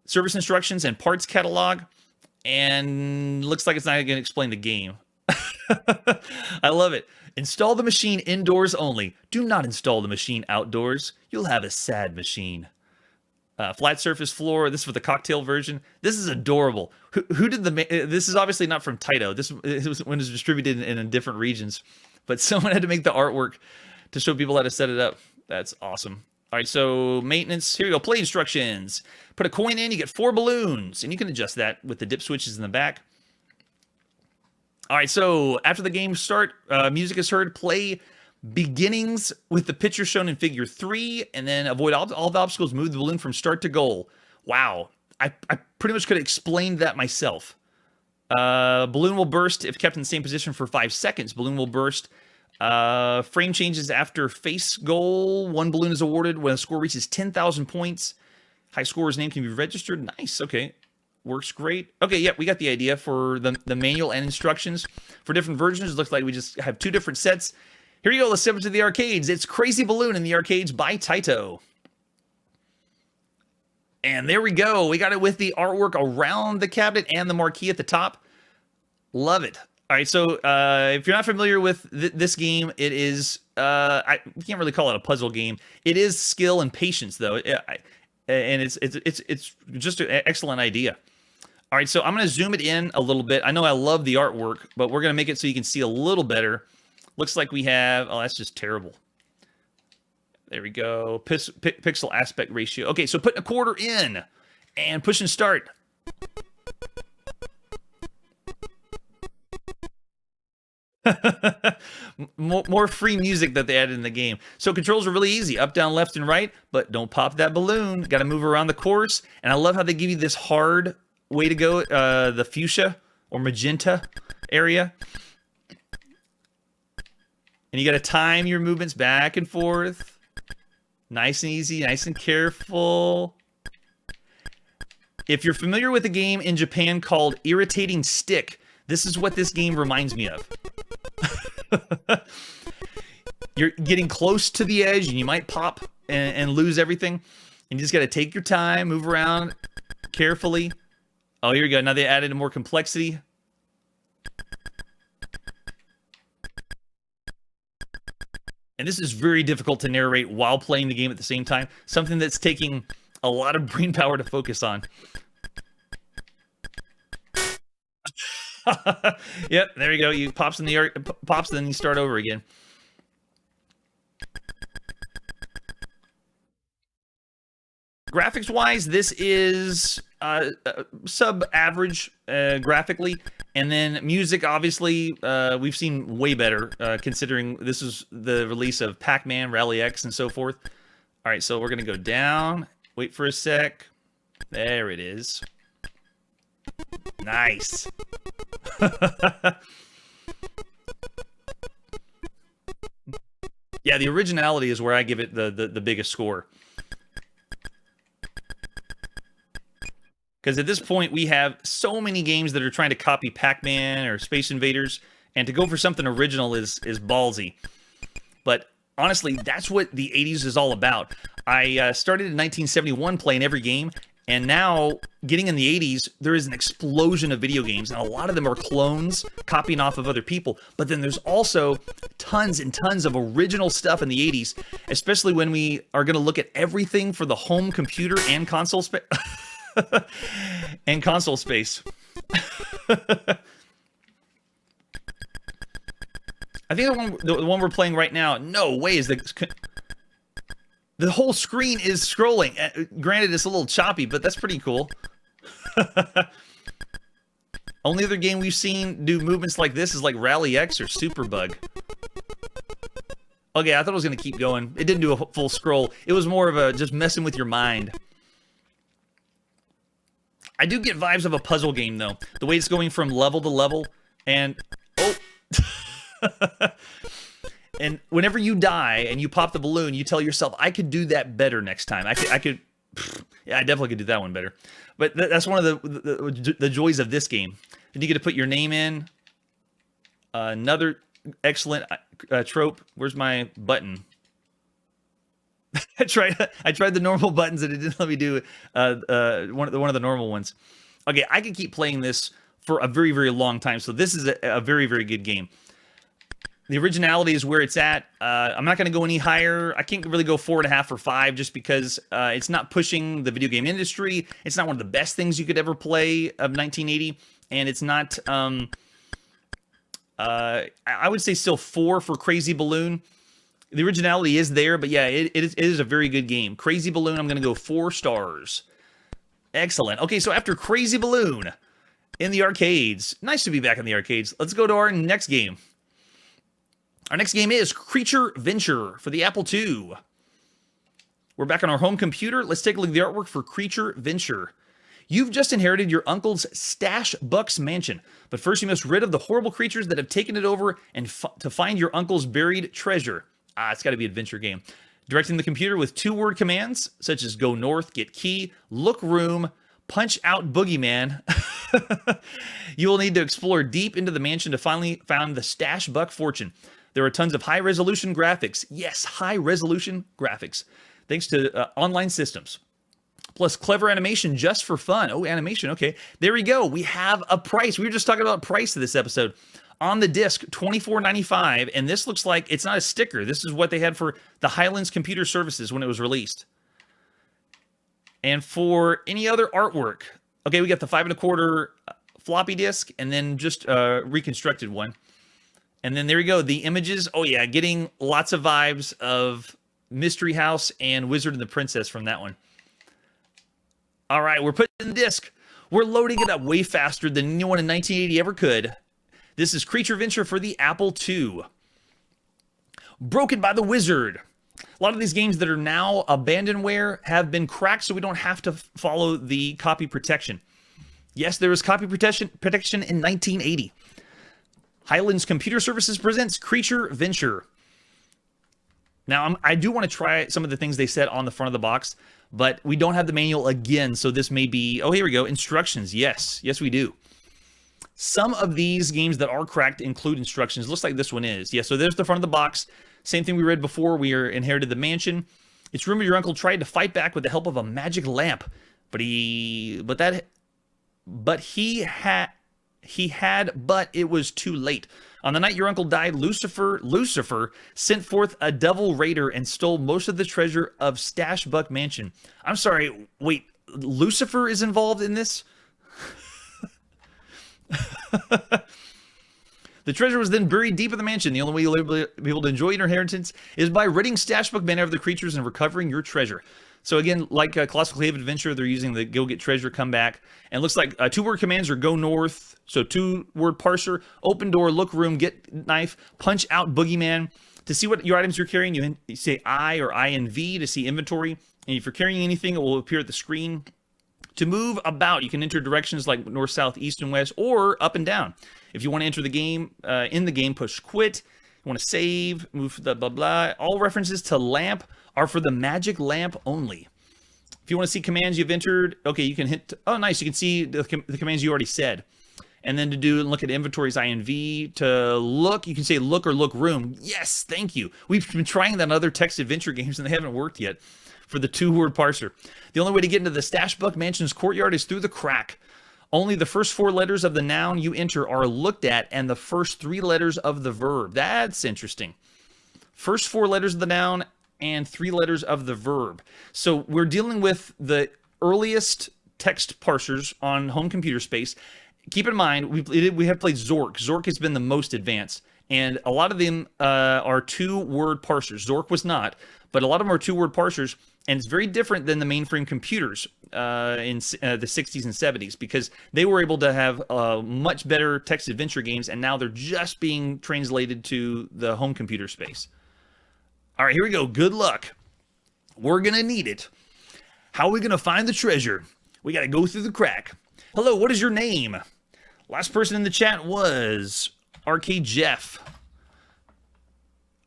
Service instructions and parts catalog. And looks like it's not going to explain the game. I love it. Install the machine indoors only. Do not install the machine outdoors. You'll have a sad machine. Flat surface floor. This is for the cocktail version. This is adorable. Who did the... This is obviously not from Taito. This was when it was distributed in different regions. But someone had to make the artwork to show people how to set it up. That's awesome. All right, so maintenance. Here we go. Play instructions. Put a coin in. You get 4 balloons. And you can adjust that with the dip switches in the back. All right, so after the game start, music is heard. Play beginnings with the picture shown in figure 3. And then avoid all the obstacles. Move the balloon from start to goal. Wow. I pretty much could have explained that myself. Balloon will burst if kept in the same position for 5 seconds. Balloon will burst. Frame changes after face goal. 1 balloon is awarded when a score reaches 10,000 points. High scorer's name can be registered. Nice. Okay. works great. Okay, yeah, we got the idea for the manual and instructions for different versions. It looks like we just have 2 different sets. Here you go, let's step into the arcades. It's Crazy Balloon in the arcades by Taito. And there we go. We got it with the artwork around the cabinet and the marquee at the top. Love it. All right, so if you're not familiar with this game, it is, I can't really call it a puzzle game. It is skill and patience, though. And it's just an excellent idea. All right, so I'm going to zoom it in a little bit. I know I love the artwork, but we're going to make it so you can see a little better. Looks like we have... Oh, that's just terrible. There we go. Pixel aspect ratio. Okay, so putting a quarter in and push and start. More free music that they added in the game. So controls are really easy. Up, down, left, and right. But don't pop that balloon. Got to move around the course. And I love how they give you this hard way to go. The fuchsia or magenta area. And you got to time your movements back and forth. Nice and easy, nice and careful. If you're familiar with a game in Japan called Irritating Stick, this is what this game reminds me of. You're getting close to the edge and you might pop and lose everything. And you just got to take your time, move around carefully. Oh, here we go. Now they added more complexity. And this is very difficult to narrate while playing the game at the same time. Something that's taking a lot of brain power to focus on. Yep, there you go. You pops in the air, pops, then you start over again. Graphics-wise, this is sub-average graphically. And then music, obviously, we've seen way better, considering this is the release of Pac-Man, Rally X, and so forth. All right, so we're going to go down. Wait for a sec. There it is. Nice. Yeah, the originality is where I give it the biggest score. Because at this point, we have so many games that are trying to copy Pac-Man or Space Invaders, and to go for something original is ballsy. But honestly, that's what the 80s is all about. I started in 1971 playing every game, and now, getting in the 80s, there is an explosion of video games, and a lot of them are clones, copying off of other people. But then there's also tons and tons of original stuff in the 80s, especially when we are going to look at everything for the home computer and console space. And console space. I think the one we're playing right now, no way is the whole screen is scrolling. Granted, it's a little choppy, but that's pretty cool. Only other game we've seen do movements like this is like Rally X or Superbug. Okay, I thought it was going to keep going. It didn't do a full scroll. It was more of a just messing with your mind. I do get vibes of a puzzle game, though. The way it's going from level to level, and... Oh! And whenever you die and you pop the balloon, you tell yourself, I could do that better next time. I could yeah, I definitely could do that one better. But that's one of the joys of this game. And you get to put your name in. Another excellent trope. Where's my button? I tried the normal buttons and it didn't let me do one of the normal ones. Okay, I could keep playing this for a very, very long time. So this is a very, very good game. The originality is where it's at. I'm not going to go any higher. I can't really go 4.5 or 5 just because it's not pushing the video game industry. It's not one of the best things you could ever play of 1980. And it's not... I would say still 4 for Crazy Balloon. The originality is there, but yeah, it is a very good game. Crazy Balloon, I'm going to go 4 stars. Excellent. Okay, so after Crazy Balloon in the arcades, nice to be back in the arcades. Let's go to our next game. Our next game is Creature Venture for the Apple II. We're back on our home computer. Let's take a look at the artwork for Creature Venture. You've just inherited your uncle's Stash Bucks mansion, but first you must rid of the horrible creatures that have taken it over and to find your uncle's buried treasure. It's got to be an adventure game. Directing the computer with 2-word commands, such as go north, get key, look room, Punch Out Boogeyman. You will need to explore deep into the mansion to finally find the stash buck fortune. There are tons of high-resolution graphics. Yes, high-resolution graphics. Thanks to online systems. Plus clever animation just for fun. Oh, animation. Okay. There we go. We have a price. We were just talking about price of this episode. On the disc, $24.95. And this looks like it's not a sticker. This is what they had for the Highlands Computer Services when it was released. And for any other artwork, okay, we got the 5 1/4 floppy disk and then just a reconstructed one. And then there you go. The images. Oh, yeah. Getting lots of vibes of Mystery House and Wizard and the Princess from that one. All right, we're putting in the disc. We're loading it up way faster than anyone in 1980 ever could. This is Creature Venture for the Apple II. Broken by the Wizard. A lot of these games that are now abandonware have been cracked, so we don't have to follow the copy protection. Yes, there was copy protection in 1980. Highlands Computer Services presents Creature Venture. Now, I do want to try some of the things they said on the front of the box, but we don't have the manual again, so this may be... Oh, here we go. Instructions. Yes. Yes, we do. Some of these games that are cracked include instructions. Looks like this one is. Yeah, so there's the front of the box. Same thing we read before. We inherited the mansion. It's rumored your uncle tried to fight back with the help of a magic lamp, but it was too late. On the night your uncle died, Lucifer sent forth a devil raider and stole most of the treasure of Stash Buck Mansion. I'm sorry, wait, Lucifer is involved in this? The treasure was then buried deep in the mansion. The only way you'll be able to enjoy your inheritance is by ridding Stash Buck Manor of the creatures and recovering your treasure. So again, like Colossal Cave Adventure, they're using the go get treasure, come back. And it looks like 2-word commands are go north. So 2-word parser, open door, look room, get knife, punch out boogeyman. To see what your items you're carrying, you say I or INV to see inventory. And if you're carrying anything, it will appear at the screen. To move about, you can enter directions like north, south, east, and west, or up and down. If you want to enter the game, in the game, push quit. You want to save, move the blah, blah. All references to lamp are for the magic lamp only. If you want to see commands you've entered, okay, you can hit, oh, nice, you can see the commands you already said. And then to look at inventories INV, to look, you can say look or look room. Yes, thank you. We've been trying that on other text adventure games and they haven't worked yet for the 2-word parser. The only way to get into the Stash Buck Mansion's courtyard is through the crack. Only the first 4 letters of the noun you enter are looked at and the first 3 letters of the verb. That's interesting. First 4 letters of the noun and 3 letters of the verb. So we're dealing with the earliest text parsers on home computer space. Keep in mind, we have played Zork. Zork has been the most advanced, and a lot of them are 2-word parsers. Zork was not, but a lot of them are 2-word parsers, and it's very different than the mainframe computers in the 60s and 70s, because they were able to have much better text adventure games, and now they're just being translated to the home computer space. All right, here we go. Good luck. We're going to need it. How are we going to find the treasure? We got to go through the crack. Hello, what is your name? Last person in the chat was Arcade Jeff.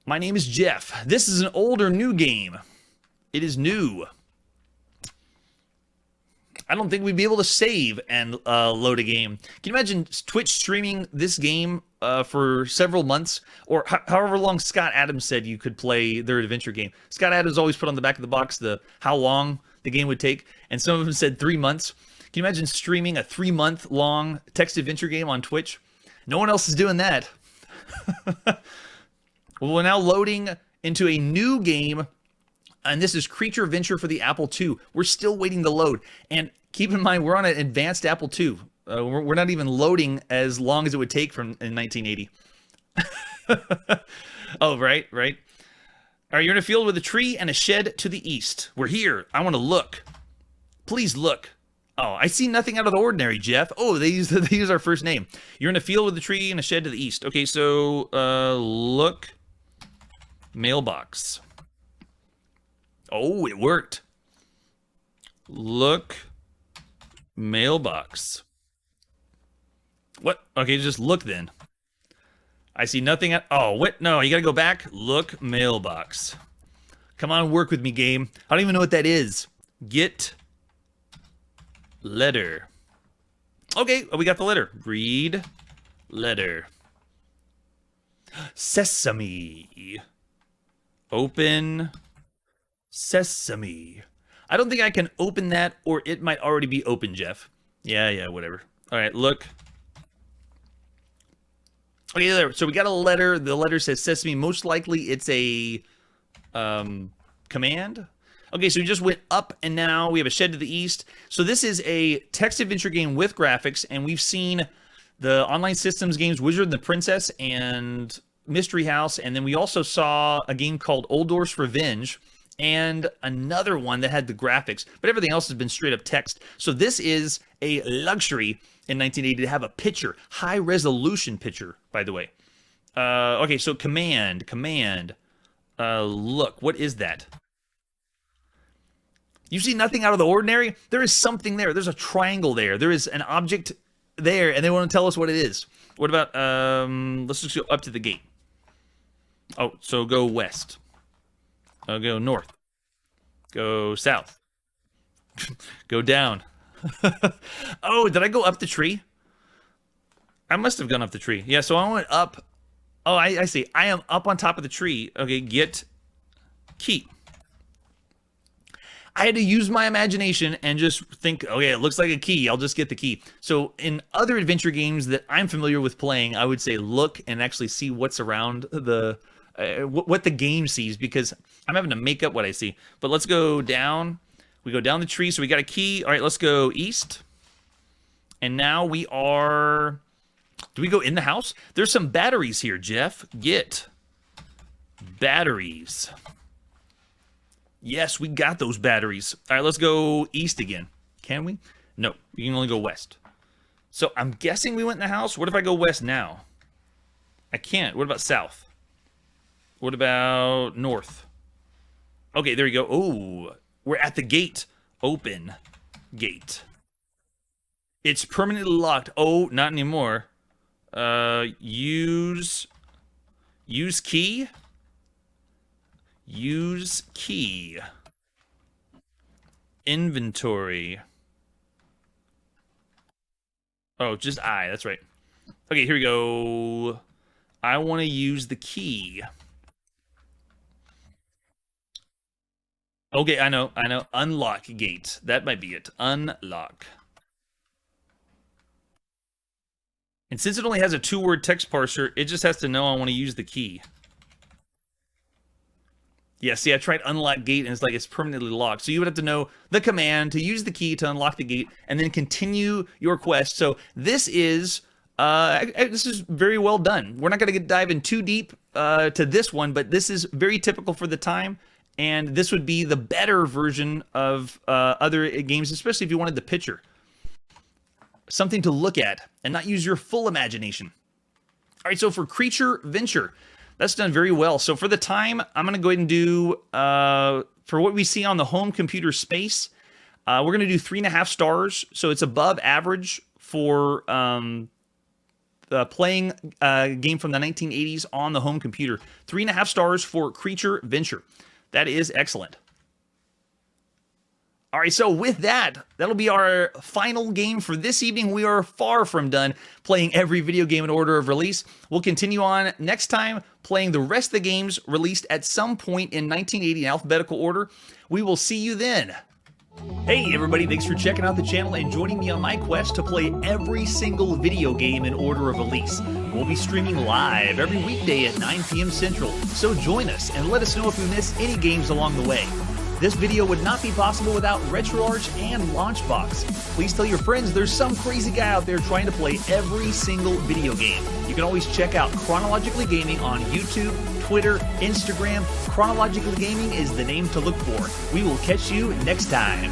My name is Jeff. This is an old or new game. It is new. I don't think we'd be able to save and load a game. Can you imagine Twitch streaming this game for several months? Or however long Scott Adams said you could play their adventure game. Scott Adams always put on the back of the box how long the game would take. And some of them said 3 months. Can you imagine streaming a 3-month-long text adventure game on Twitch? No one else is doing that. Well, we're now loading into a new game, and this is Creature Venture for the Apple II. We're still waiting to load. And keep in mind, we're on an advanced Apple II. We're not even loading as long as it would take in 1980. Oh, right. All right, you're in a field with a tree and a shed to the east. We're here. I want to look. Please look. Oh, I see nothing out of the ordinary, Jeff. Oh, they use our first name. You're in a field with a tree and a shed to the east. Okay, so look, mailbox. Oh, it worked. Look, mailbox. What? Okay, just look then. I see nothing. Oh, what? No, you gotta go back. Look, mailbox. Come on, work with me, game. I don't even know what that is. Get Letter. Okay, we got the letter. Read letter. Sesame. Open sesame. I don't think I can open that, or it might already be open, Jeff. Yeah, whatever. All right, look. Okay, there. So we got a letter. The letter says sesame. Most likely it's a command. Okay, so we just went up, and now we have a shed to the east. So this is a text adventure game with graphics, and we've seen the online systems games Wizard and the Princess and Mystery House, and then we also saw a game called Old Dorf's Revenge, and another one that had the graphics, but everything else has been straight up text. So this is a luxury in 1980 to have a picture, high resolution picture, by the way. Okay, so command, look, what is that? You see nothing out of the ordinary? There is something there. There's a triangle there. There is an object there, and they want to tell us what it is. What about, let's just go up to the gate. Oh, so go west. Go north. Go south. Go down. Oh, did I go up the tree? I must have gone up the tree. Yeah, so I went up. Oh, I see. I am up on top of the tree. Okay, get key. I had to use my imagination and just think, okay, it looks like a key. I'll just get the key. So in other adventure games that I'm familiar with playing, I would say look and actually see what's around the, what the game sees, because I'm having to make up what I see. But let's go down. We go down the tree, so we got a key. All right, let's go east. And now we are... Do we go in the house? There's some batteries here, Jeff. Get batteries. Yes, we got those batteries. All right, let's go east again. Can we? No, we can only go west. So I'm guessing we went in the house. What if I go west now? I can't. What about south? What about north? Okay, there you go. Oh, we're at the gate. Open gate. It's permanently locked. Oh, not anymore. Use key. Use key. Inventory. Oh, just I. That's right. Okay, here we go. I want to use the key. Okay, I know. Unlock gate. That might be it. Unlock. And since it only has a 2-word text parser, it just has to know I want to use the key. Yeah, see, I tried unlock gate, and it's like it's permanently locked. So you would have to know the command to use the key to unlock the gate, and then continue your quest. So this is very well done. We're not going to dive in too deep to this one, but this is very typical for the time, and this would be the better version of other games, especially if you wanted the picture. Something to look at and not use your full imagination. All right, so for Creature Venture, that's done very well. So for the time, I'm going to go ahead and do, for what we see on the home computer space, we're going to do 3.5 stars. So it's above average for playing a game from the 1980s on the home computer. 3.5 stars for Creature Venture. That is excellent. All right, so with that, that'll be our final game for this evening. We are far from done playing every video game in order of release. We'll continue on next time playing the rest of the games released at some point in 1980 in alphabetical order. We will see you then. Hey everybody, thanks for checking out the channel and joining me on my quest to play every single video game in order of release. We'll be streaming live every weekday at 9 p.m. Central, so join us and let us know if we miss any games along the way. This video would not be possible without RetroArch and Launchbox. Please tell your friends there's some crazy guy out there trying to play every single video game. You can always check out Chronologically Gaming on YouTube, Twitter, Instagram. Chronologically Gaming is the name to look for. We will catch you next time.